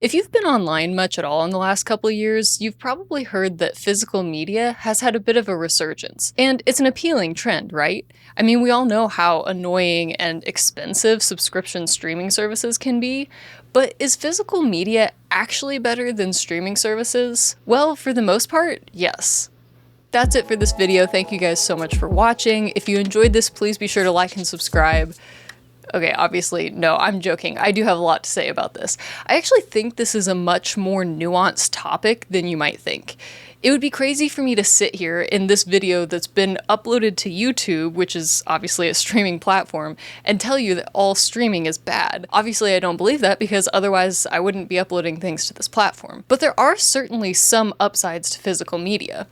If you've been online much at all in the last couple of years, you've probably heard that physical media has had a bit of a resurgence. And it's an appealing trend, right? I mean, we all know how annoying and expensive subscription streaming services can be, but is physical media actually better than streaming services? Well, for the most part, yes. That's it for this video. Thank you guys so much for watching. If you enjoyed this, please be sure to like and subscribe. Okay, obviously, no, I'm joking. I do have a lot to say about this. I actually think this is a much more nuanced topic than you might think. It would be crazy for me to sit here in this video that's been uploaded to YouTube, which is obviously a streaming platform, and tell you that all streaming is bad. Obviously, I don't believe that because otherwise I wouldn't be uploading things to this platform. But there are certainly some upsides to physical media.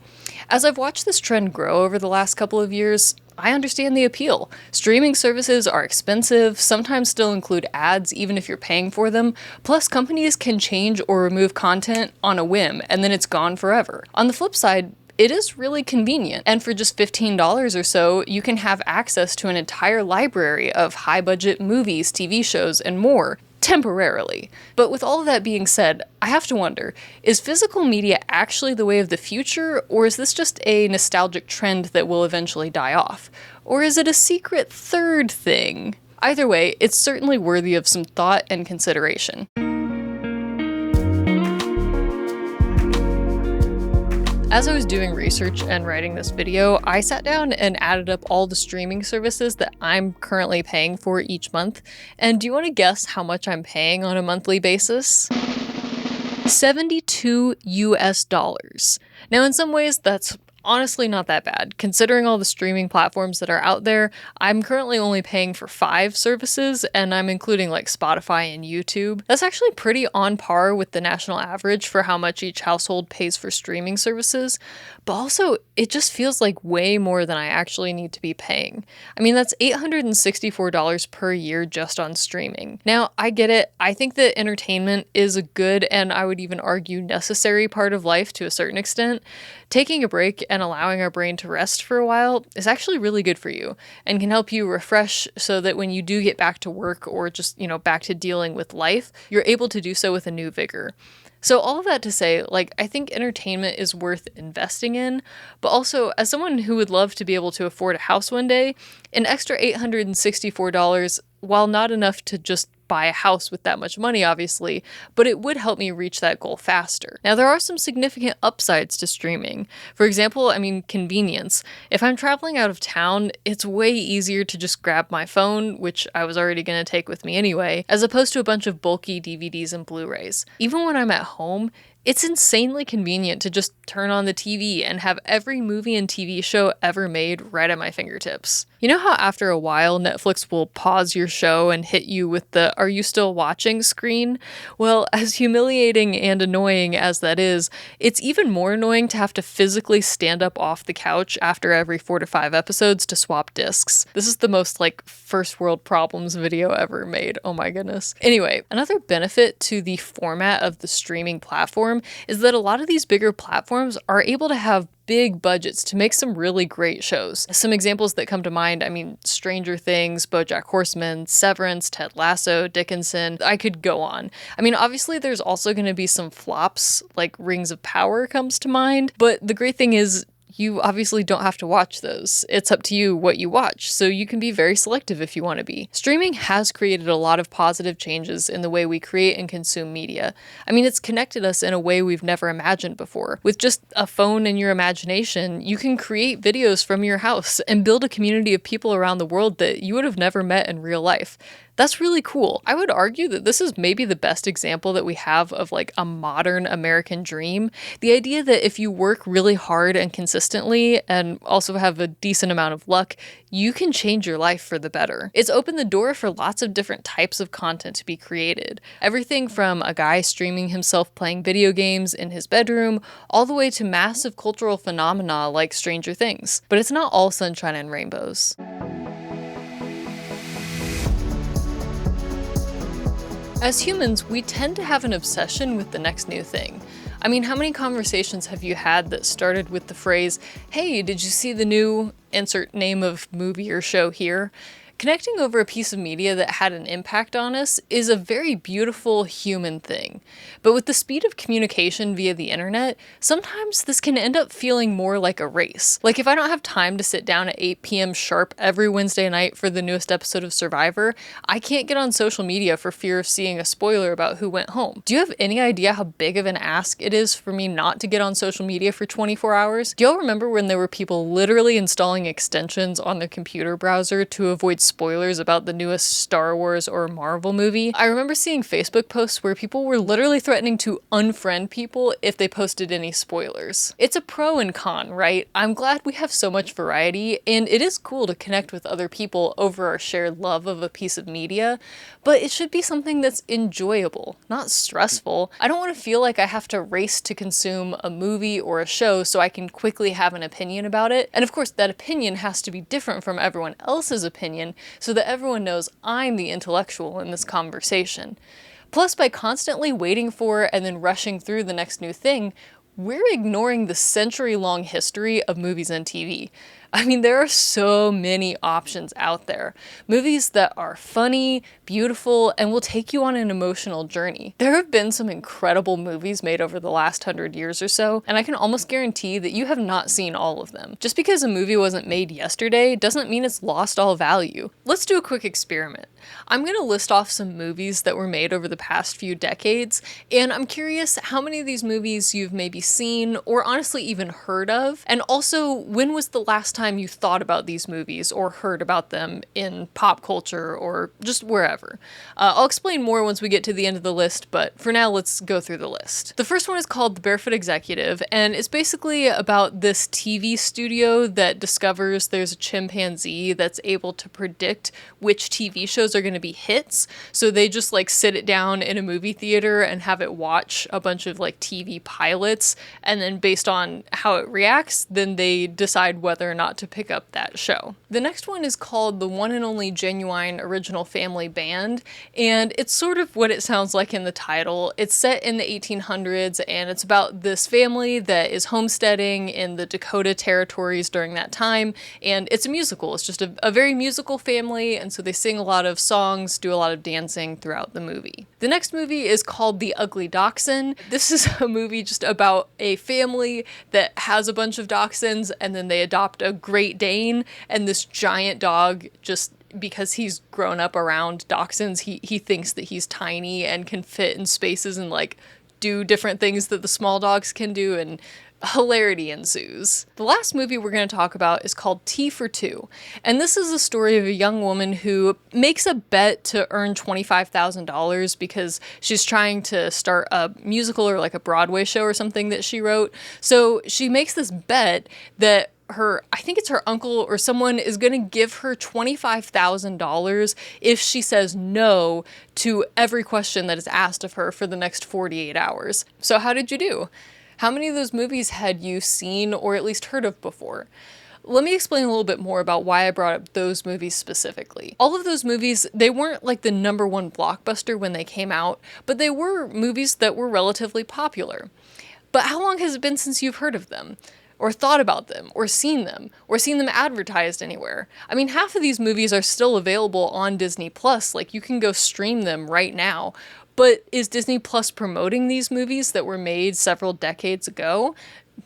As I've watched this trend grow over the last couple of years, I understand the appeal. Streaming services are expensive, sometimes still include ads even if you're paying for them, plus companies can change or remove content on a whim and then it's gone forever. On the flip side, it is really convenient, and for just $15 or so, you can have access to an entire library of high-budget movies, TV shows, and more, temporarily. But with all of that being said, I have to wonder, is physical media actually the way of the future, or is this just a nostalgic trend that will eventually die off? Or is it a secret third thing? Either way, it's certainly worthy of some thought and consideration. As I was doing research and writing this video, I sat down and added up all the streaming services that I'm currently paying for each month. And do you want to guess how much I'm paying on a monthly basis? $72 US. Now, in some ways, that's honestly not that bad. Considering all the streaming platforms that are out there, I'm currently only paying for 5 services, and I'm including like Spotify and YouTube. That's actually pretty on par with the national average for how much each household pays for streaming services, but also it just feels like way more than I actually need to be paying. I mean, that's $864 per year just on streaming. Now, I get it. I think that entertainment is a good, and I would even argue necessary part of life to a certain extent. Taking a break and allowing our brain to rest for a while is actually really good for you and can help you refresh so that when you do get back to work or just, back to dealing with life, you're able to do so with a new vigor. So all of that to say, I think entertainment is worth investing in, but also as someone who would love to be able to afford a house one day, an extra $864, while not enough to just buy a house with that much money, obviously, but it would help me reach that goal faster. Now, there are some significant upsides to streaming. For example, convenience. If I'm traveling out of town, it's way easier to just grab my phone, which I was already going to take with me anyway, as opposed to a bunch of bulky DVDs and Blu-rays. Even when I'm at home, it's insanely convenient to just turn on the TV and have every movie and TV show ever made right at my fingertips. You know how after a while Netflix will pause your show and hit you with the "Are you still watching?" screen? Well, as humiliating and annoying as that is, it's even more annoying to have to physically stand up off the couch after every 4 to 5 episodes to swap discs. This is the most first world problems video ever made. Oh my goodness. Anyway, another benefit to the format of the streaming platform is that a lot of these bigger platforms are able to have big budgets to make some really great shows. Some examples that come to mind, Stranger Things, BoJack Horseman, Severance, Ted Lasso, Dickinson. I could go on. Obviously there's also going to be some flops, like Rings of Power comes to mind, but the great thing is you obviously don't have to watch those. It's up to you what you watch, so you can be very selective if you want to be. Streaming has created a lot of positive changes in the way we create and consume media. It's connected us in a way we've never imagined before. With just a phone and your imagination, you can create videos from your house and build a community of people around the world that you would have never met in real life. That's really cool. I would argue that this is maybe the best example that we have of a modern American dream. The idea that if you work really hard and consistently and also have a decent amount of luck, you can change your life for the better. It's opened the door for lots of different types of content to be created. Everything from a guy streaming himself playing video games in his bedroom, all the way to massive cultural phenomena like Stranger Things. But it's not all sunshine and rainbows. As humans, we tend to have an obsession with the next new thing. How many conversations have you had that started with the phrase, "Hey, did you see the new insert name of movie or show here?" Connecting over a piece of media that had an impact on us is a very beautiful human thing. But with the speed of communication via the internet, sometimes this can end up feeling more like a race. Like if I don't have time to sit down at 8 p.m. sharp every Wednesday night for the newest episode of Survivor, I can't get on social media for fear of seeing a spoiler about who went home. Do you have any idea how big of an ask it is for me not to get on social media for 24 hours? Do y'all remember when there were people literally installing extensions on their computer browser to avoid spoilers about the newest Star Wars or Marvel movie? I remember seeing Facebook posts where people were literally threatening to unfriend people if they posted any spoilers. It's a pro and con, right? I'm glad we have so much variety, and it is cool to connect with other people over our shared love of a piece of media, but it should be something that's enjoyable, not stressful. I don't want to feel like I have to race to consume a movie or a show so I can quickly have an opinion about it. And of course, that opinion has to be different from everyone else's opinion so that everyone knows I'm the intellectual in this conversation. Plus, by constantly waiting for and then rushing through the next new thing, we're ignoring the century-long history of movies and TV. I mean, there are so many options out there. Movies that are funny, beautiful, and will take you on an emotional journey. There have been some incredible movies made over the last 100 years or so, and I can almost guarantee that you have not seen all of them. Just because a movie wasn't made yesterday doesn't mean it's lost all value. Let's do a quick experiment. I'm going to list off some movies that were made over the past few decades, and I'm curious how many of these movies you've maybe seen or honestly even heard of, and also when was the last time you thought about these movies or heard about them in pop culture or just wherever. I'll explain more once we get to the end of the list, but for now let's go through the list. The first one is called The Barefoot Executive, and it's basically about this TV studio that discovers there's a chimpanzee that's able to predict which TV shows are going to be hits, so they just like sit it down in a movie theater and have it watch a bunch of like TV pilots, and then based on how it reacts, then they decide whether or not to pick up that show. The next one is called The One and Only Genuine Original Family Band, and it's sort of what it sounds like in the title. It's set in the 1800s, and it's about this family that is homesteading in the Dakota territories during that time, and it's a musical. It's just a very musical family, and so they sing a lot of songs, do a lot of dancing throughout the movie. The next movie is called The Ugly Dachshund. This is a movie just about a family that has a bunch of dachshunds, and then they adopt a Great Dane, and this giant dog, just because he's grown up around dachshunds, he thinks that he's tiny and can fit in spaces and like do different things that the small dogs can do, and hilarity ensues. The last movie we're going to talk about is called Tea for Two, and this is a story of a young woman who makes a bet to earn $25,000 because she's trying to start a musical or like a Broadway show or something that she wrote. So she makes this bet that I think it's her uncle or someone is going to give her $25,000 if she says no to every question that is asked of her for the next 48 hours. So how did you do? How many of those movies had you seen or at least heard of before? Let me explain a little bit more about why I brought up those movies specifically. All of those movies, they weren't like the #1 blockbuster when they came out, but they were movies that were relatively popular. But how long has it been since you've heard of them? Or thought about them, or seen them advertised anywhere? I mean, half of these movies are still available on Disney Plus, like you can go stream them right now. But is Disney Plus promoting these movies that were made several decades ago?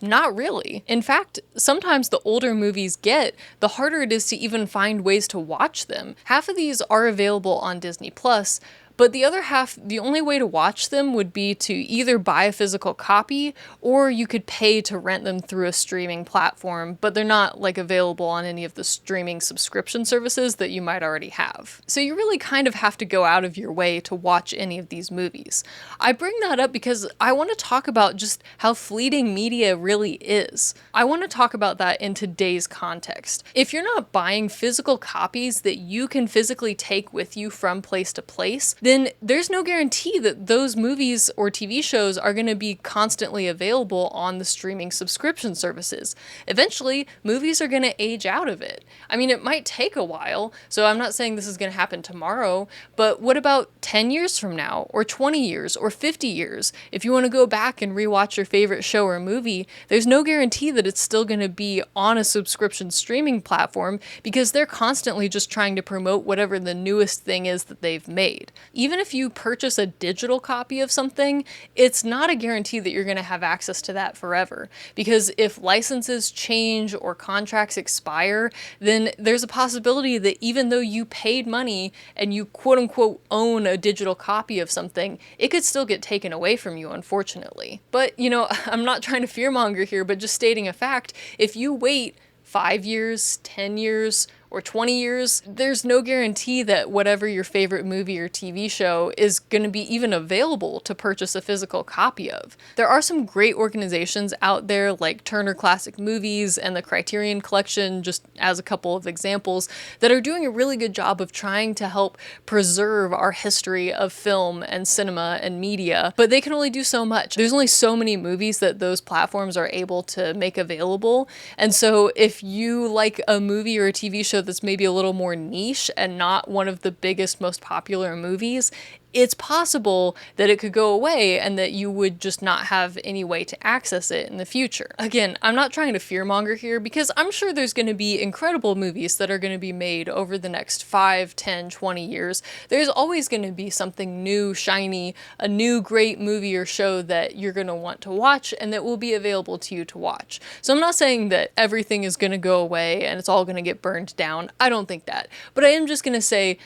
Not really. In fact, sometimes the older movies get, the harder it is to even find ways to watch them. Half of these are available on Disney Plus, but the other half, the only way to watch them would be to either buy a physical copy or you could pay to rent them through a streaming platform, but they're not like available on any of the streaming subscription services that you might already have. So you really kind of have to go out of your way to watch any of these movies. I bring that up because I want to talk about just how fleeting media really is. I want to talk about that in today's context. If you're not buying physical copies that you can physically take with you from place to place, then there's no guarantee that those movies or TV shows are going to be constantly available on the streaming subscription services. Eventually, movies are going to age out of it. I mean, it might take a while, so I'm not saying this is going to happen tomorrow, but what about 10 years from now, or 20 years, or 50 years? If you want to go back and rewatch your favorite show or movie, there's no guarantee that it's still going to be on a subscription streaming platform because they're constantly just trying to promote whatever the newest thing is that they've made. Even if you purchase a digital copy of something, it's not a guarantee that you're going to have access to that forever. Because if licenses change or contracts expire, then there's a possibility that even though you paid money and you quote unquote own a digital copy of something, it could still get taken away from you, unfortunately. But, I'm not trying to fearmonger here, but just stating a fact, if you wait 5 years, 10 years, or 20 years, there's no guarantee that whatever your favorite movie or TV show is going to be even available to purchase a physical copy of. There are some great organizations out there like Turner Classic Movies and the Criterion Collection, just as a couple of examples, that are doing a really good job of trying to help preserve our history of film and cinema and media, but they can only do so much. There's only so many movies that those platforms are able to make available, and so if you like a movie or a TV show that's maybe a little more niche and not one of the biggest, most popular movies, it's possible that it could go away and that you would just not have any way to access it in the future. Again, I'm not trying to fearmonger here because I'm sure there's going to be incredible movies that are going to be made over the next 5, 10, 20 years. There's always going to be something new, shiny, a new great movie or show that you're going to want to watch and that will be available to you to watch. So I'm not saying that everything is going to go away and it's all going to get burned down. I don't think that. But I am just going to say,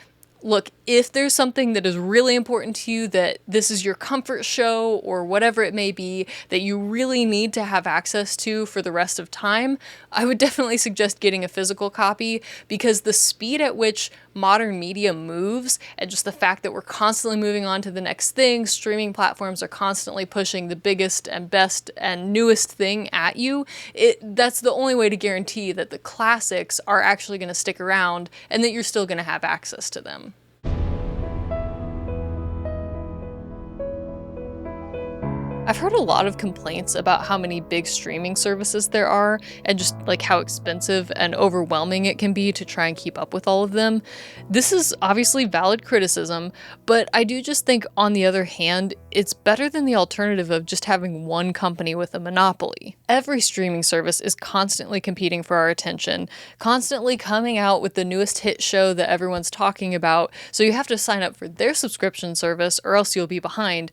look, if there's something that is really important to you, that this is your comfort show or whatever it may be, that you really need to have access to for the rest of time, I would definitely suggest getting a physical copy, because the speed at which modern media moves and just the fact that we're constantly moving on to the next thing, streaming platforms are constantly pushing the biggest and best and newest thing at you, that's the only way to guarantee that the classics are actually going to stick around and that you're still going to have access to them. I've heard a lot of complaints about how many big streaming services there are and just like how expensive and overwhelming it can be to try and keep up with all of them. This is obviously valid criticism, but I do just think on the other hand, it's better than the alternative of just having one company with a monopoly. Every streaming service is constantly competing for our attention, constantly coming out with the newest hit show that everyone's talking about, so you have to sign up for their subscription service or else you'll be behind.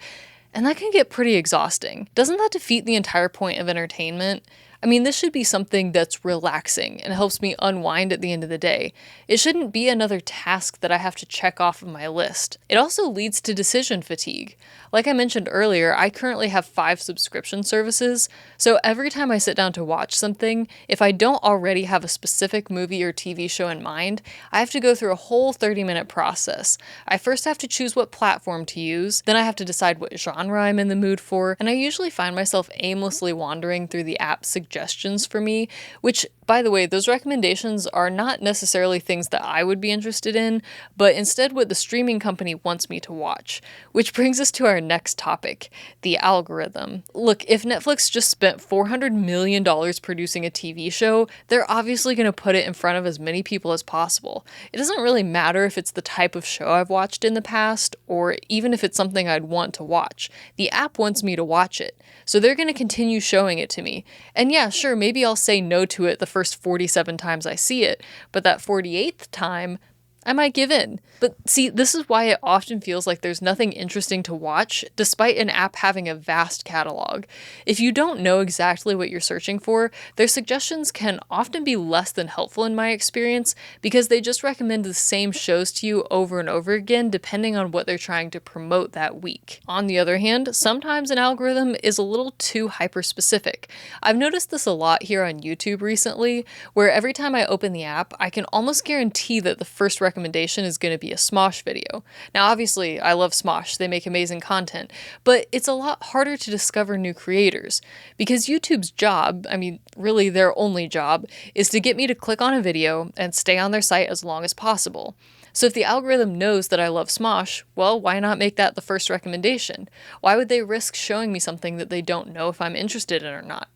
And that can get pretty exhausting. Doesn't that defeat the entire point of entertainment? I mean, this should be something that's relaxing and helps me unwind at the end of the day. It shouldn't be another task that I have to check off of my list. It also leads to decision fatigue. Like I mentioned earlier, I currently have 5 subscription services, so every time I sit down to watch something, if I don't already have a specific movie or TV show in mind, I have to go through a whole 30-minute process. I first have to choose what platform to use, then I have to decide what genre I'm in the mood for, and I usually find myself aimlessly wandering through the app's suggestions for me, which, by the way, those recommendations are not necessarily things that I would be interested in, but instead what the streaming company wants me to watch. Which brings us to our next topic, the algorithm. Look, if Netflix just spent $400 million producing a TV show, they're obviously going to put it in front of as many people as possible. It doesn't really matter if it's the type of show I've watched in the past, or even if it's something I'd want to watch. The app wants me to watch it, so they're going to continue showing it to me. And yeah, sure, maybe I'll say no to it the first 47 times I see it, but that 48th time, I might give in. But see, this is why it often feels like there's nothing interesting to watch, despite an app having a vast catalog. If you don't know exactly what you're searching for, their suggestions can often be less than helpful in my experience, because they just recommend the same shows to you over and over again, depending on what they're trying to promote that week. On the other hand, sometimes an algorithm is a little too hyper-specific. I've noticed this a lot here on YouTube recently, where every time I open the app, I can almost guarantee that the first recommendation is going to be a Smosh video. Now, obviously, I love Smosh. They make amazing content, but it's a lot harder to discover new creators, because YouTube's job, I mean, really their only job, is to get me to click on a video and stay on their site as long as possible. So if the algorithm knows that I love Smosh, well, why not make that the first recommendation? Why would they risk showing me something that they don't know if I'm interested in or not?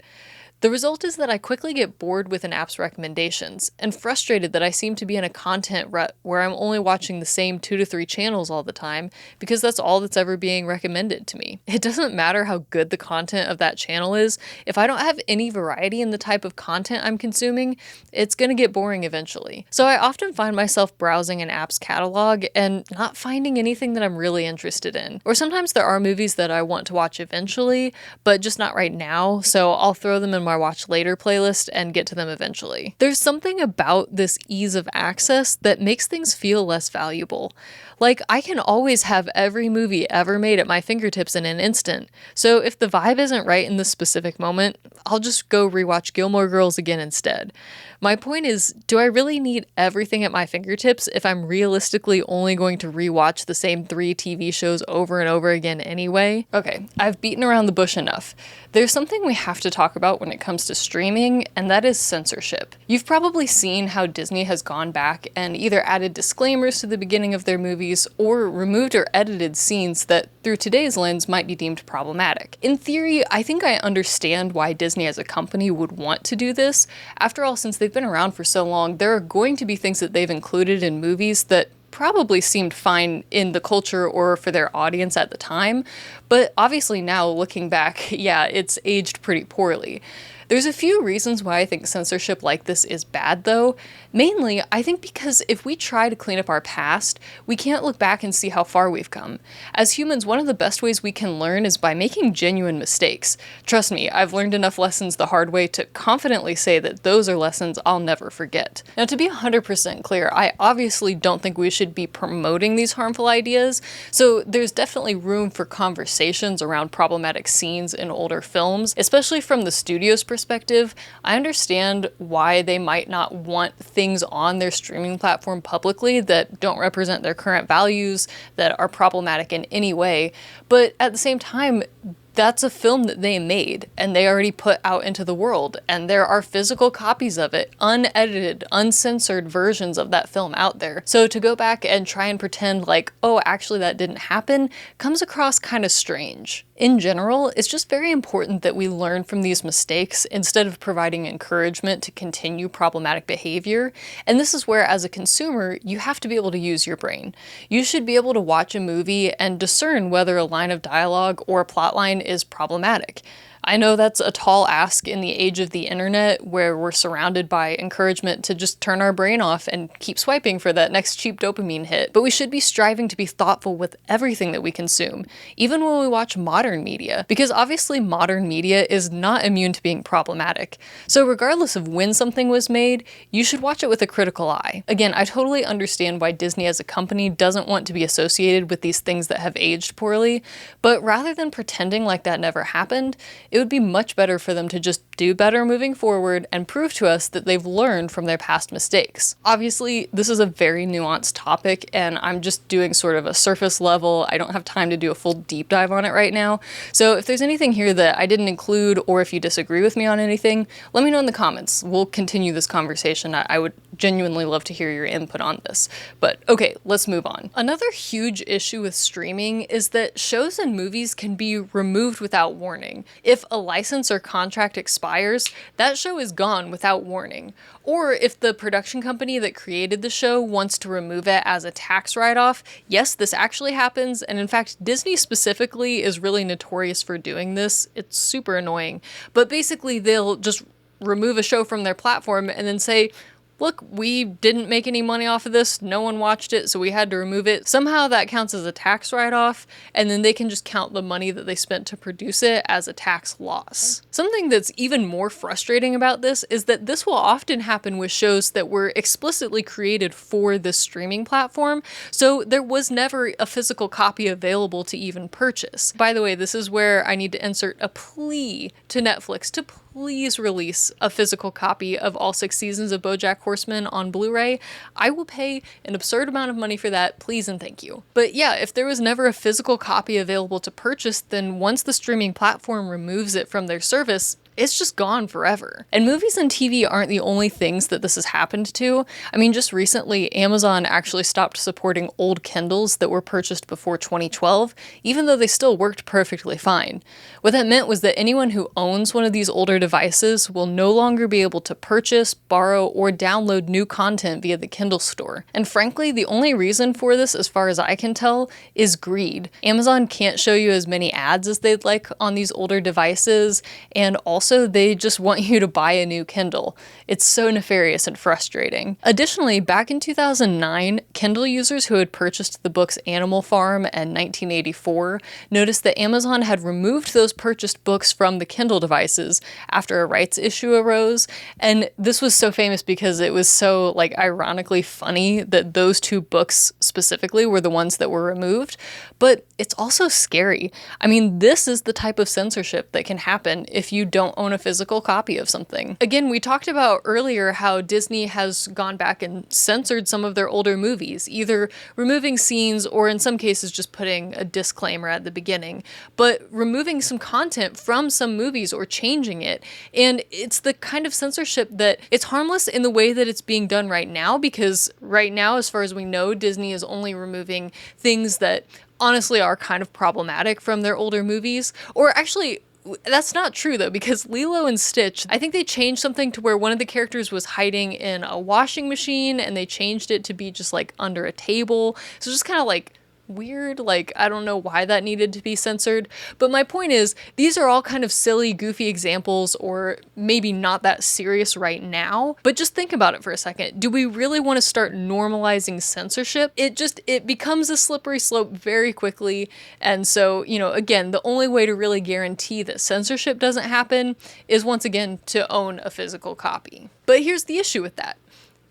The result is that I quickly get bored with an app's recommendations, and frustrated that I seem to be in a content rut where I'm only watching the same 2 to 3 channels all the time, because that's all that's ever being recommended to me. It doesn't matter how good the content of that channel is, if I don't have any variety in the type of content I'm consuming, it's gonna get boring eventually. So I often find myself browsing an app's catalog and not finding anything that I'm really interested in. Or sometimes there are movies that I want to watch eventually, but just not right now, so I'll throw them in my watch later playlist and get to them eventually. There's something about this ease of access that makes things feel less valuable. Like, I can always have every movie ever made at my fingertips in an instant, so if the vibe isn't right in this specific moment, I'll just go rewatch Gilmore Girls again instead. My point is, do I really need everything at my fingertips if I'm realistically only going to rewatch the same 3 TV shows over and over again anyway? Okay, I've beaten around the bush enough. There's something we have to talk about when it comes to streaming, and that is censorship. You've probably seen how Disney has gone back and either added disclaimers to the beginning of their movies or removed or edited scenes that, through today's lens, might be deemed problematic. In theory, I think I understand why Disney as a company would want to do this. After all, since they've been around for so long, there are going to be things that they've included in movies that probably seemed fine in the culture or for their audience at the time, but obviously now looking back, yeah, it's aged pretty poorly. There's a few reasons why I think censorship like this is bad though. Mainly, I think because if we try to clean up our past, we can't look back and see how far we've come. As humans, one of the best ways we can learn is by making genuine mistakes. Trust me, I've learned enough lessons the hard way to confidently say that those are lessons I'll never forget. Now, to be 100% clear, I obviously don't think we should be promoting these harmful ideas, so there's definitely room for conversations around problematic scenes in older films, especially from the studio's perspective. I understand why they might not want things on their streaming platform publicly that don't represent their current values, that are problematic in any way, but at the same time, that's a film that they made and they already put out into the world, and there are physical copies of it, unedited, uncensored versions of that film out there. So to go back and try and pretend like, oh, actually that didn't happen, comes across kind of strange. In general, it's just very important that we learn from these mistakes instead of providing encouragement to continue problematic behavior. And this is where, as a consumer, you have to be able to use your brain. You should be able to watch a movie and discern whether a line of dialogue or a plotline is problematic. I know that's a tall ask in the age of the internet, where we're surrounded by encouragement to just turn our brain off and keep swiping for that next cheap dopamine hit, but we should be striving to be thoughtful with everything that we consume, even when we watch modern media, because obviously modern media is not immune to being problematic. So regardless of when something was made, you should watch it with a critical eye. Again, I totally understand why Disney as a company doesn't want to be associated with these things that have aged poorly, but rather than pretending like that never happened, it would be much better for them to just do better moving forward and prove to us that they've learned from their past mistakes. Obviously, this is a very nuanced topic, and I'm just doing sort of a surface level. I don't have time to do a full deep dive on it right now. So if there's anything here that I didn't include, or if you disagree with me on anything, let me know in the comments. We'll continue this conversation. I would genuinely love to hear your input on this. But okay, let's move on. Another huge issue with streaming is that shows and movies can be removed without warning. If a license or contract expires, that show is gone without warning. Or if the production company that created the show wants to remove it as a tax write-off, yes, this actually happens, and in fact, Disney specifically is really notorious for doing this. It's super annoying. But basically, they'll just remove a show from their platform and then say, look, we didn't make any money off of this, no one watched it, so we had to remove it. Somehow that counts as a tax write-off, and then they can just count the money that they spent to produce it as a tax loss. Something that's even more frustrating about this is that this will often happen with shows that were explicitly created for this streaming platform, so there was never a physical copy available to even purchase. By the way, this is where I need to insert a plea to Netflix to please release a physical copy of all 6 seasons of BoJack Horseman on Blu-ray. I will pay an absurd amount of money for that, please and thank you. But yeah, if there was never a physical copy available to purchase, then once the streaming platform removes it from their service, it's just gone forever. And movies and TV aren't the only things that this has happened to. I mean, just recently, Amazon actually stopped supporting old Kindles that were purchased before 2012, even though they still worked perfectly fine. What that meant was that anyone who owns one of these older devices will no longer be able to purchase, borrow, or download new content via the Kindle store. And frankly, the only reason for this, as far as I can tell, is greed. Amazon can't show you as many ads as they'd like on these older devices, and also they just want you to buy a new Kindle. It's so nefarious and frustrating. Additionally, back in 2009, Kindle users who had purchased the books Animal Farm and 1984 noticed that Amazon had removed those purchased books from the Kindle devices after a rights issue arose, and this was so famous because it was so, ironically funny that those two books specifically were the ones that were removed, but it's also scary. I mean, this is the type of censorship that can happen if you don't own a physical copy of something. Again, we talked about earlier how Disney has gone back and censored some of their older movies, either removing scenes or in some cases just putting a disclaimer at the beginning, but removing some content from some movies or changing it. And it's the kind of censorship that it's harmless in the way that it's being done right now, because right now, as far as we know, Disney is only removing things that honestly are kind of problematic from their older movies. Or actually, that's not true though, because Lilo and Stitch, I think they changed something to where one of the characters was hiding in a washing machine and they changed it to be just under a table. So just kind of weird, I don't know why that needed to be censored, but my point is, these are all kind of silly, goofy examples, or maybe not that serious right now, but just think about it for a second. Do we really want to start normalizing censorship? It becomes a slippery slope very quickly, and so, again, the only way to really guarantee that censorship doesn't happen is, once again, to own a physical copy. But here's the issue with that.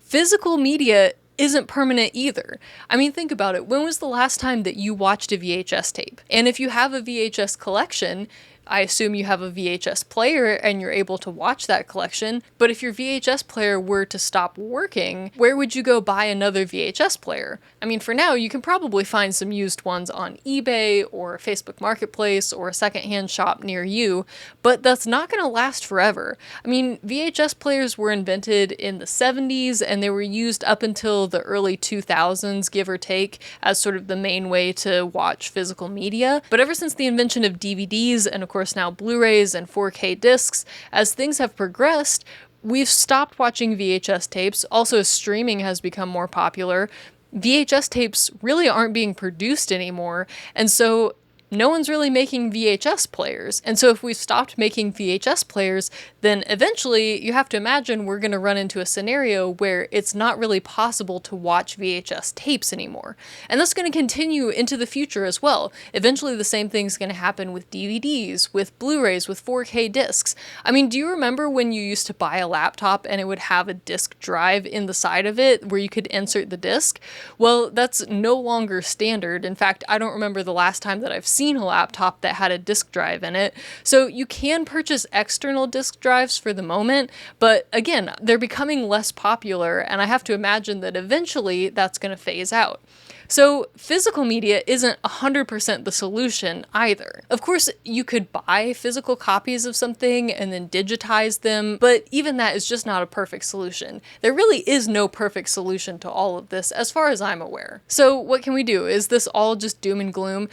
Physical media isn't permanent either. I mean, think about it. When was the last time that you watched a VHS tape? And if you have a VHS collection, I assume you have a VHS player and you're able to watch that collection, but if your VHS player were to stop working, where would you go buy another VHS player? I mean, for now, you can probably find some used ones on eBay or Facebook Marketplace or a secondhand shop near you, but that's not going to last forever. I mean, VHS players were invented in the 70s and they were used up until the early 2000s, give or take, as sort of the main way to watch physical media. But ever since the invention of DVDs and of course now Blu-rays and 4K discs, as things have progressed, we've stopped watching VHS tapes. Also, streaming has become more popular. VHS tapes really aren't being produced anymore, and so no one's really making VHS players. And so if we've stopped making VHS players, then eventually you have to imagine we're going to run into a scenario where it's not really possible to watch VHS tapes anymore. And that's going to continue into the future as well. Eventually the same thing's going to happen with DVDs, with Blu-rays, with 4K discs. I mean, do you remember when you used to buy a laptop and it would have a disk drive in the side of it where you could insert the disk? Well, that's no longer standard. In fact, I don't remember the last time that I've seen a laptop that had a disk drive in it. So you can purchase external disk drives for the moment, but again, they're becoming less popular, and I have to imagine that eventually that's going to phase out. So physical media isn't 100% the solution either. Of course, you could buy physical copies of something and then digitize them, but even that is just not a perfect solution. There really is no perfect solution to all of this, as far as I'm aware. So what can we do? Is this all just doom and gloom?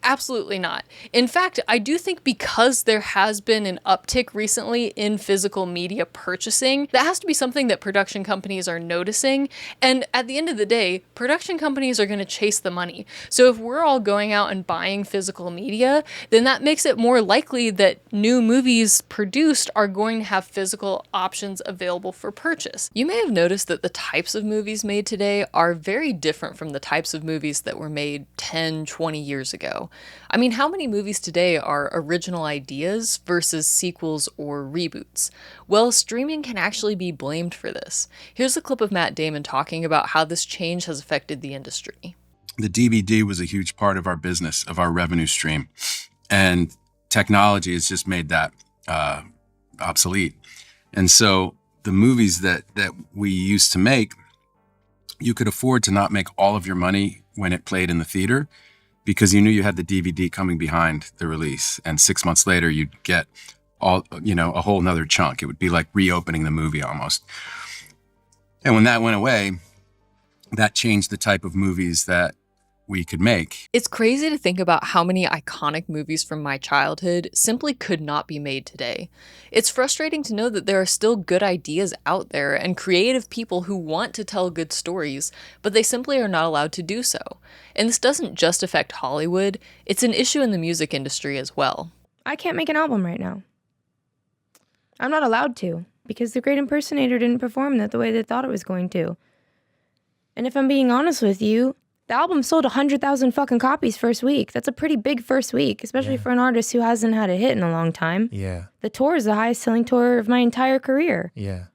Absolutely not. In fact, I do think because there has been an uptick recently in physical media purchasing, that has to be something that production companies are noticing. And at the end of the day, production companies are going to chase the money. So if we're all going out and buying physical media, then that makes it more likely that new movies produced are going to have physical options available for purchase. You may have noticed that the types of movies made today are very different from the types of movies that were made 10, 20 years ago. I mean, how many movies today are original ideas versus sequels or reboots? Well, streaming can actually be blamed for this. Here's a clip of Matt Damon talking about how this change has affected the industry. The DVD was a huge part of our business, of our revenue stream, and technology has just made that obsolete. And so the movies that we used to make, you could afford to not make all of your money when it played in the theater, because you knew you had the DVD coming behind the release. And 6 months later, you'd get a whole nother chunk. It would be like reopening the movie almost. And when that went away, that changed the type of movies that we could make. It's crazy to think about how many iconic movies from my childhood simply could not be made today. It's frustrating to know that there are still good ideas out there and creative people who want to tell good stories, but they simply are not allowed to do so. And this doesn't just affect Hollywood, it's an issue in the music industry as well. I can't make an album right now. I'm not allowed to, because The Great Impersonator didn't perform that the way they thought it was going to. And if I'm being honest with you, the album sold 100,000 fucking copies first week. That's a pretty big first week, especially for an artist who hasn't had a hit in a long time. Yeah. The tour is the highest selling tour of my entire career. Yeah.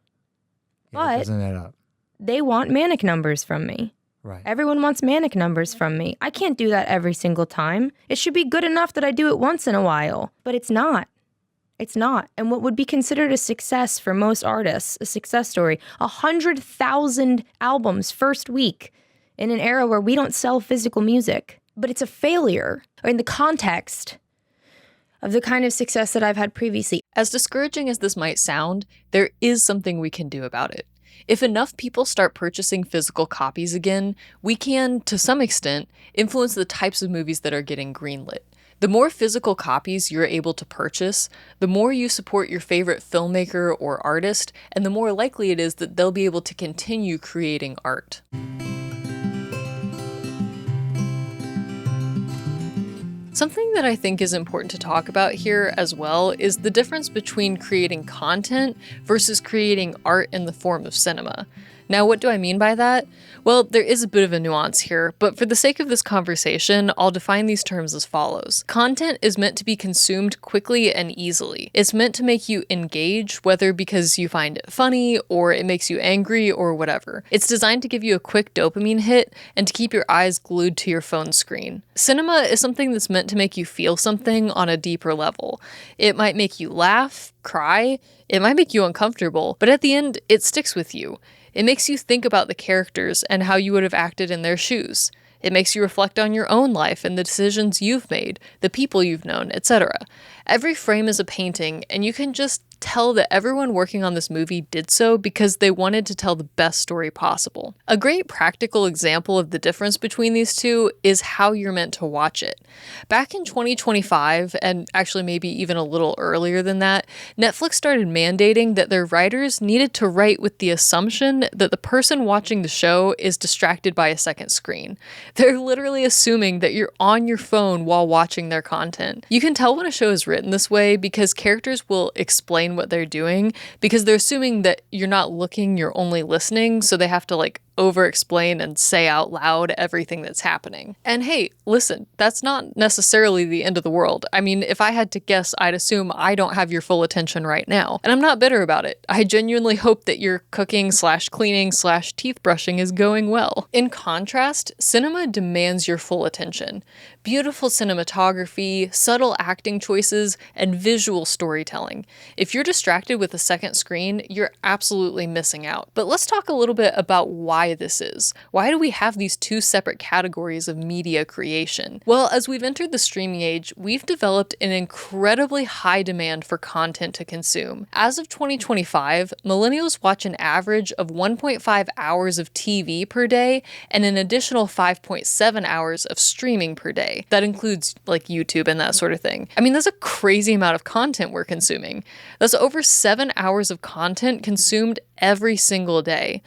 But doesn't add up. They want manic numbers from me. Right. Everyone wants manic numbers from me. I can't do that every single time. It should be good enough that I do it once in a while, but it's not. It's not. And what would be considered a success for most artists, a success story, 100,000 albums first week in an era where we don't sell physical music. But it's a failure in the context of the kind of success that I've had previously. As discouraging as this might sound, there is something we can do about it. If enough people start purchasing physical copies again, we can, to some extent, influence the types of movies that are getting greenlit. The more physical copies you're able to purchase, the more you support your favorite filmmaker or artist, and the more likely it is that they'll be able to continue creating art. Something that I think is important to talk about here as well is the difference between creating content versus creating art in the form of cinema. Now, what do I mean by that? Well, there is a bit of a nuance here, but for the sake of this conversation, I'll define these terms as follows. Content is meant to be consumed quickly and easily. It's meant to make you engage, whether because you find it funny, or it makes you angry, or whatever. It's designed to give you a quick dopamine hit and to keep your eyes glued to your phone screen. Cinema is something that's meant to make you feel something on a deeper level. It might make you laugh, cry, it might make you uncomfortable, but at the end, it sticks with you. It makes you think about the characters and how you would have acted in their shoes. It makes you reflect on your own life and the decisions you've made, the people you've known, etc. Every frame is a painting, and you can just tell that everyone working on this movie did so because they wanted to tell the best story possible. A great practical example of the difference between these two is how you're meant to watch it. Back in 2025, and actually maybe even a little earlier than that, Netflix started mandating that their writers needed to write with the assumption that the person watching the show is distracted by a second screen. They're literally assuming that you're on your phone while watching their content. You can tell when a show is written this way because characters will explain what they're doing because they're assuming that you're not looking, you're only listening, so they have to over-explain and say out loud everything that's happening. And hey, listen, that's not necessarily the end of the world. I mean, if I had to guess, I'd assume I don't have your full attention right now. And I'm not bitter about it. I genuinely hope that your cooking/cleaning/teeth brushing is going well. In contrast, cinema demands your full attention. Beautiful cinematography, subtle acting choices, and visual storytelling. If you're distracted with a second screen, you're absolutely missing out. But let's talk a little bit about why this is. Why do we have these two separate categories of media creation? Well, as we've entered the streaming age, we've developed an incredibly high demand for content to consume. As of 2025, millennials watch an average of 1.5 hours of TV per day and an additional 5.7 hours of streaming per day. That includes YouTube and that sort of thing. I mean, that's a crazy amount of content we're consuming. That's over 7 hours of content consumed every single day.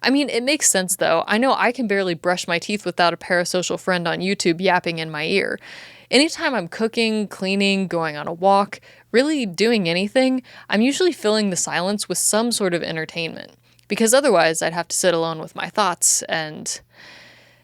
I mean, it makes sense though. I know I can barely brush my teeth without a parasocial friend on YouTube yapping in my ear. Anytime I'm cooking, cleaning, going on a walk, really doing anything, I'm usually filling the silence with some sort of entertainment. Because otherwise I'd have to sit alone with my thoughts, and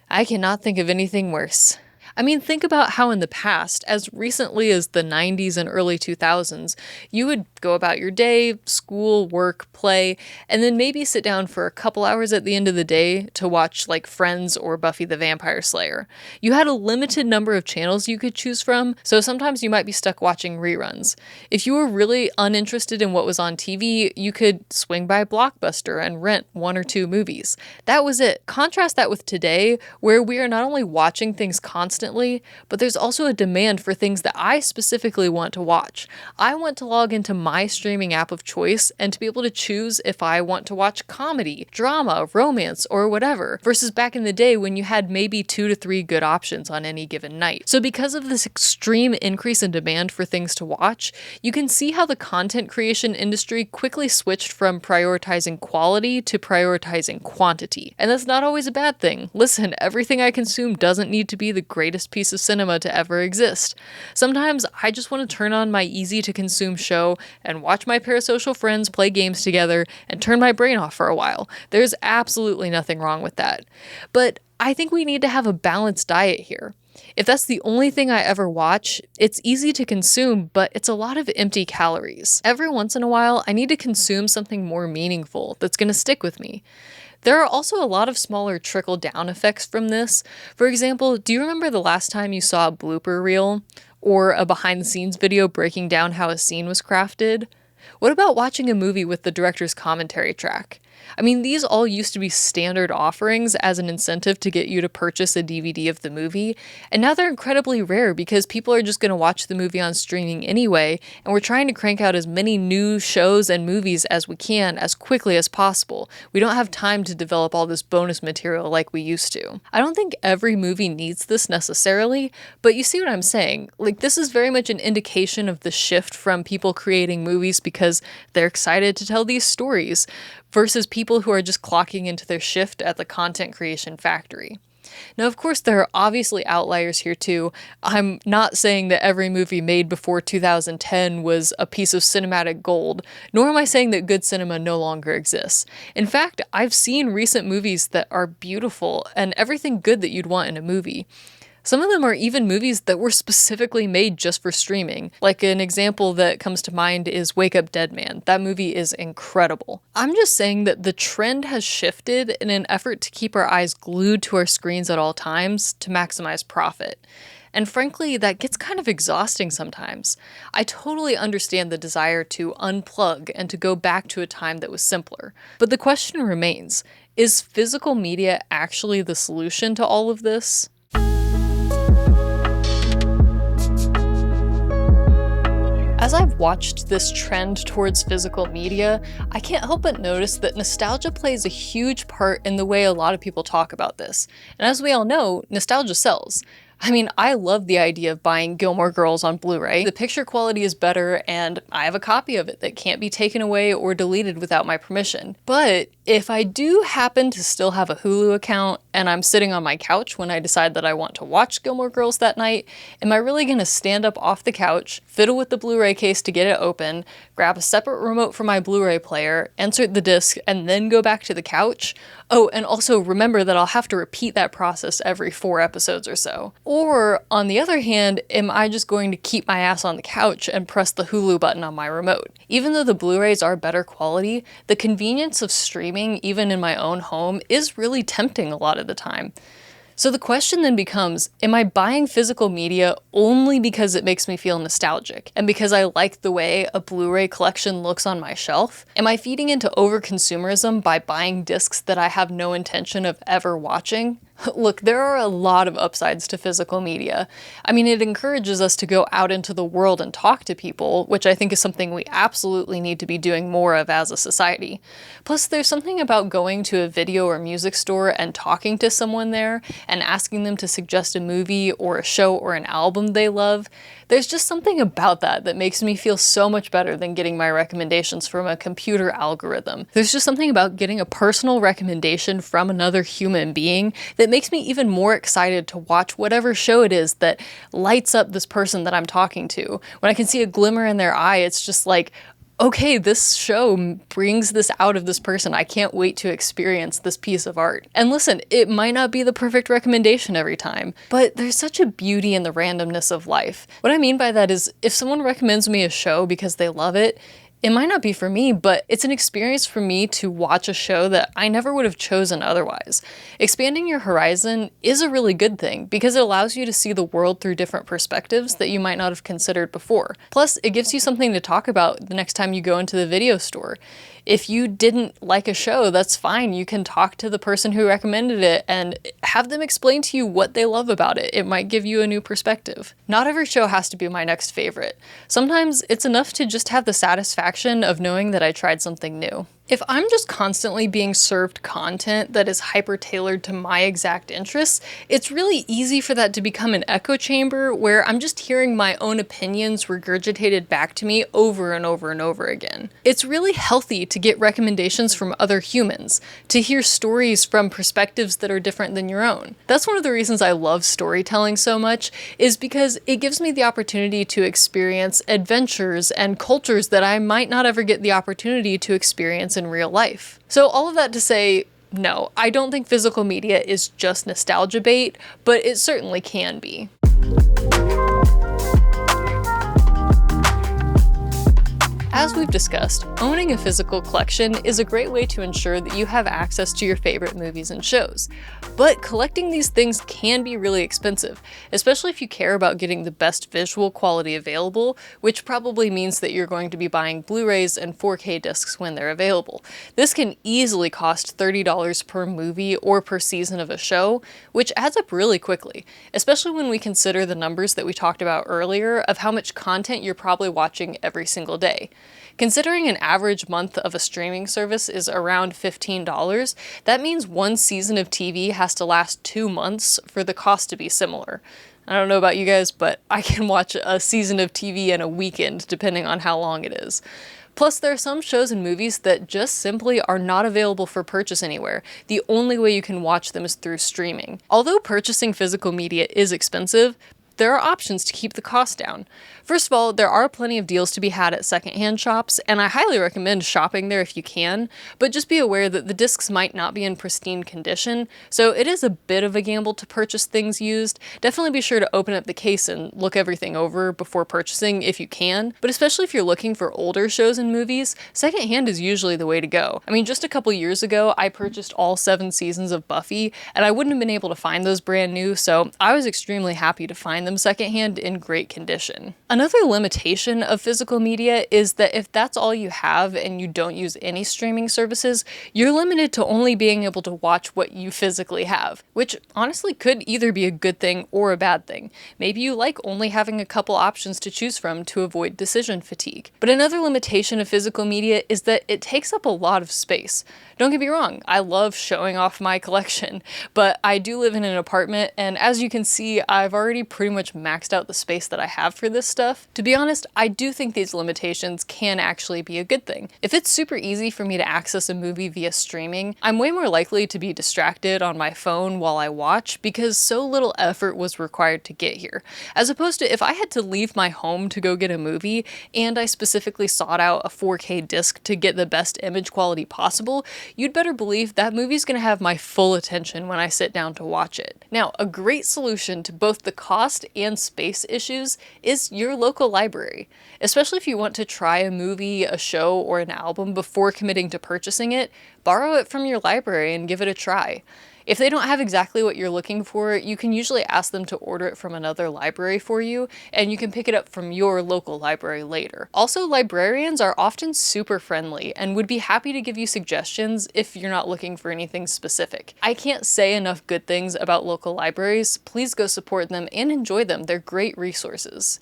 I cannot think of anything worse. I mean, think about how in the past, as recently as the 90s and early 2000s, you would go about your day, school, work, play, and then maybe sit down for a couple hours at the end of the day to watch Friends or Buffy the Vampire Slayer. You had a limited number of channels you could choose from, so sometimes you might be stuck watching reruns. If you were really uninterested in what was on TV, you could swing by Blockbuster and rent 1 or 2 movies. That was it. Contrast that with today, where we are not only watching things constantly, conveniently, but there's also a demand for things that I specifically want to watch. I want to log into my streaming app of choice and to be able to choose if I want to watch comedy, drama, romance, or whatever, versus back in the day when you had maybe 2 to 3 good options on any given night. So because of this extreme increase in demand for things to watch, you can see how the content creation industry quickly switched from prioritizing quality to prioritizing quantity. And that's not always a bad thing. Listen, everything I consume doesn't need to be the greatest piece of cinema to ever exist. Sometimes I just want to turn on my easy to consume show and watch my parasocial friends play games together and turn my brain off for a while. There's absolutely nothing wrong with that. But I think we need to have a balanced diet here. If that's the only thing I ever watch, it's easy to consume, but it's a lot of empty calories. Every once in a while, I need to consume something more meaningful that's going to stick with me. There are also a lot of smaller trickle-down effects from this. For example, do you remember the last time you saw a blooper reel? Or a behind-the-scenes video breaking down how a scene was crafted? What about watching a movie with the director's commentary track? I mean, these all used to be standard offerings as an incentive to get you to purchase a DVD of the movie, and now they're incredibly rare because people are just going to watch the movie on streaming anyway, and we're trying to crank out as many new shows and movies as we can as quickly as possible. We don't have time to develop all this bonus material like we used to. I don't think every movie needs this necessarily, but you see what I'm saying. Like, this is very much an indication of the shift from people creating movies because they're excited to tell these stories, versus people who are just clocking into their shift at the content creation factory. Now, of course, there are obviously outliers here too. I'm not saying that every movie made before 2010 was a piece of cinematic gold, nor am I saying that good cinema no longer exists. In fact, I've seen recent movies that are beautiful and everything good that you'd want in a movie. Some of them are even movies that were specifically made just for streaming. Like an example that comes to mind is Wake Up Dead Man. That movie is incredible. I'm just saying that the trend has shifted in an effort to keep our eyes glued to our screens at all times to maximize profit. And frankly, that gets kind of exhausting sometimes. I totally understand the desire to unplug and to go back to a time that was simpler. But the question remains, is physical media actually the solution to all of this? As I've watched this trend towards physical media, I can't help but notice that nostalgia plays a huge part in the way a lot of people talk about this. And as we all know, nostalgia sells. I mean, I love the idea of buying Gilmore Girls on Blu-ray. The picture quality is better, and I have a copy of it that can't be taken away or deleted without my permission. But if I do happen to still have a Hulu account, and I'm sitting on my couch when I decide that I want to watch Gilmore Girls that night, am I really gonna stand up off the couch, fiddle with the Blu-ray case to get it open, grab a separate remote for my Blu-ray player, insert the disc, and then go back to the couch? Oh, and also remember that I'll have to repeat that process every 4 episodes or so. Or, on the other hand, am I just going to keep my ass on the couch and press the Hulu button on my remote? Even though the Blu-rays are better quality, the convenience of streaming, even in my own home, is really tempting a lot of the time. So the question then becomes, am I buying physical media only because it makes me feel nostalgic, and because I like the way a Blu-ray collection looks on my shelf? Am I feeding into overconsumerism by buying discs that I have no intention of ever watching? Look, there are a lot of upsides to physical media. I mean, it encourages us to go out into the world and talk to people, which I think is something we absolutely need to be doing more of as a society. Plus, there's something about going to a video or music store and talking to someone there and asking them to suggest a movie or a show or an album they love. There's just something about that that makes me feel so much better than getting my recommendations from a computer algorithm. There's just something about getting a personal recommendation from another human being that makes me even more excited to watch whatever show it is that lights up this person that I'm talking to. When I can see a glimmer in their eye, it's just like, okay, this show brings this out of this person. I can't wait to experience this piece of art. And listen, it might not be the perfect recommendation every time, but there's such a beauty in the randomness of life. What I mean by that is, if someone recommends me a show because they love it, It might not be for me, but it's an experience for me to watch a show that I never would have chosen otherwise. Expanding your horizon is a really good thing because it allows you to see the world through different perspectives that you might not have considered before. Plus, it gives you something to talk about the next time you go into the video store. If you didn't like a show, that's fine. You can talk to the person who recommended it and have them explain to you what they love about it. It might give you a new perspective. Not every show has to be my next favorite. Sometimes it's enough to just have the satisfaction of knowing that I tried something new. If I'm just constantly being served content that is hyper-tailored to my exact interests, it's really easy for that to become an echo chamber where I'm just hearing my own opinions regurgitated back to me over and over and over again. It's really healthy to get recommendations from other humans, to hear stories from perspectives that are different than your own. That's one of the reasons I love storytelling so much, is because it gives me the opportunity to experience adventures and cultures that I might not ever get the opportunity to experience in real life. So all of that to say, no, I don't think physical media is just nostalgia bait, but it certainly can be. As we've discussed, owning a physical collection is a great way to ensure that you have access to your favorite movies and shows. But collecting these things can be really expensive, especially if you care about getting the best visual quality available, which probably means that you're going to be buying Blu-rays and 4K discs when they're available. This can easily cost $30 per movie or per season of a show, which adds up really quickly, especially when we consider the numbers that we talked about earlier of how much content you're probably watching every single day. Considering an average month of a streaming service is around $15, that means one season of TV has to last 2 months for the cost to be similar. I don't know about you guys, but I can watch a season of TV in a weekend depending on how long it is. Plus, there are some shows and movies that just simply are not available for purchase anywhere. The only way you can watch them is through streaming. Although purchasing physical media is expensive, there are options to keep the cost down. First of all, there are plenty of deals to be had at secondhand shops, and I highly recommend shopping there if you can, but just be aware that the discs might not be in pristine condition, so it is a bit of a gamble to purchase things used. Definitely be sure to open up the case and look everything over before purchasing if you can, but especially if you're looking for older shows and movies, secondhand is usually the way to go. I mean, just a couple years ago, I purchased all 7 seasons of Buffy, and I wouldn't have been able to find those brand new, so I was extremely happy to find them secondhand in great condition. Another limitation of physical media is that if that's all you have and you don't use any streaming services, you're limited to only being able to watch what you physically have, which honestly could either be a good thing or a bad thing. Maybe you like only having a couple options to choose from to avoid decision fatigue. But another limitation of physical media is that it takes up a lot of space. Don't get me wrong, I love showing off my collection, but I do live in an apartment, and as you can see, I've already pretty much maxed out the space that I have for this stuff. To be honest, I do think these limitations can actually be a good thing. If it's super easy for me to access a movie via streaming, I'm way more likely to be distracted on my phone while I watch because so little effort was required to get here. As opposed to if I had to leave my home to go get a movie, and I specifically sought out a 4K disc to get the best image quality possible, you'd better believe that movie's gonna have my full attention when I sit down to watch it. Now, a great solution to both the cost and space issues is your local library. Especially if you want to try a movie, a show, or an album before committing to purchasing it, borrow it from your library and give it a try. If they don't have exactly what you're looking for, you can usually ask them to order it from another library for you, and you can pick it up from your local library later. Also, librarians are often super friendly and would be happy to give you suggestions if you're not looking for anything specific. I can't say enough good things about local libraries. Please go support them and enjoy them. They're great resources.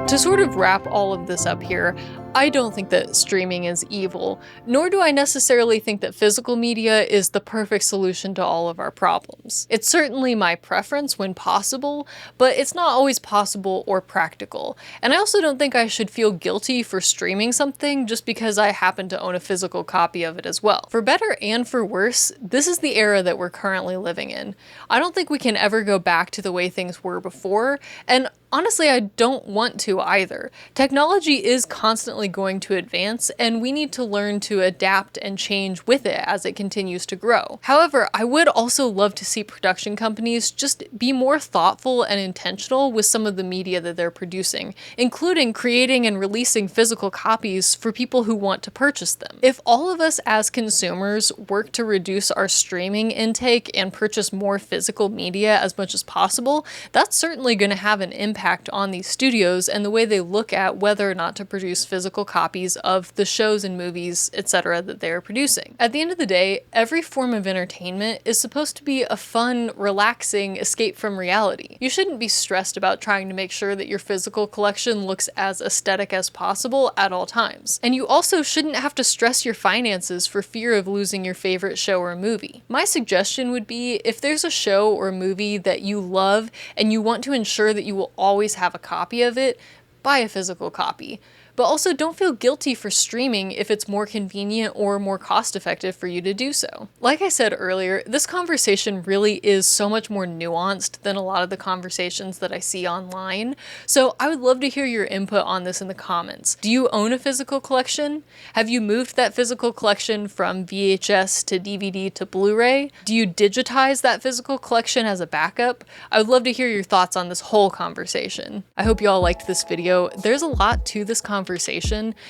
To sort of wrap all of this up here, I don't think that streaming is evil, nor do I necessarily think that physical media is the perfect solution to all of our problems. It's certainly my preference when possible, but it's not always possible or practical. And I also don't think I should feel guilty for streaming something just because I happen to own a physical copy of it as well. For better and for worse, this is the era that we're currently living in. I don't think we can ever go back to the way things were before, and Honestly, I don't want to either. Technology is constantly going to advance, and we need to learn to adapt and change with it as it continues to grow. However, I would also love to see production companies just be more thoughtful and intentional with some of the media that they're producing, including creating and releasing physical copies for people who want to purchase them. If all of us as consumers work to reduce our streaming intake and purchase more physical media as much as possible, that's certainly going to have an impact on these studios and the way they look at whether or not to produce physical copies of the shows and movies, etc. that they're producing. At the end of the day, every form of entertainment is supposed to be a fun, relaxing escape from reality. You shouldn't be stressed about trying to make sure that your physical collection looks as aesthetic as possible at all times. And you also shouldn't have to stress your finances for fear of losing your favorite show or movie. My suggestion would be, if there's a show or movie that you love and you want to ensure that you will always have a copy of it, buy a physical copy. But also don't feel guilty for streaming if it's more convenient or more cost-effective for you to do so. Like I said earlier, this conversation really is so much more nuanced than a lot of the conversations that I see online, so I would love to hear your input on this in the comments. Do you own a physical collection? Have you moved that physical collection from VHS to DVD to Blu-ray? Do you digitize that physical collection as a backup? I would love to hear your thoughts on this whole conversation. I hope you all liked this video. There's a lot to this conversation,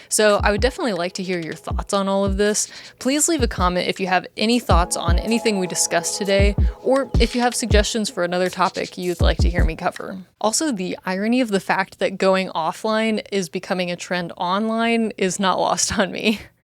so I would definitely like to hear your thoughts on all of this. Please leave a comment if you have any thoughts on anything we discussed today, or if you have suggestions for another topic you'd like to hear me cover. Also, the irony of the fact that going offline is becoming a trend online is not lost on me.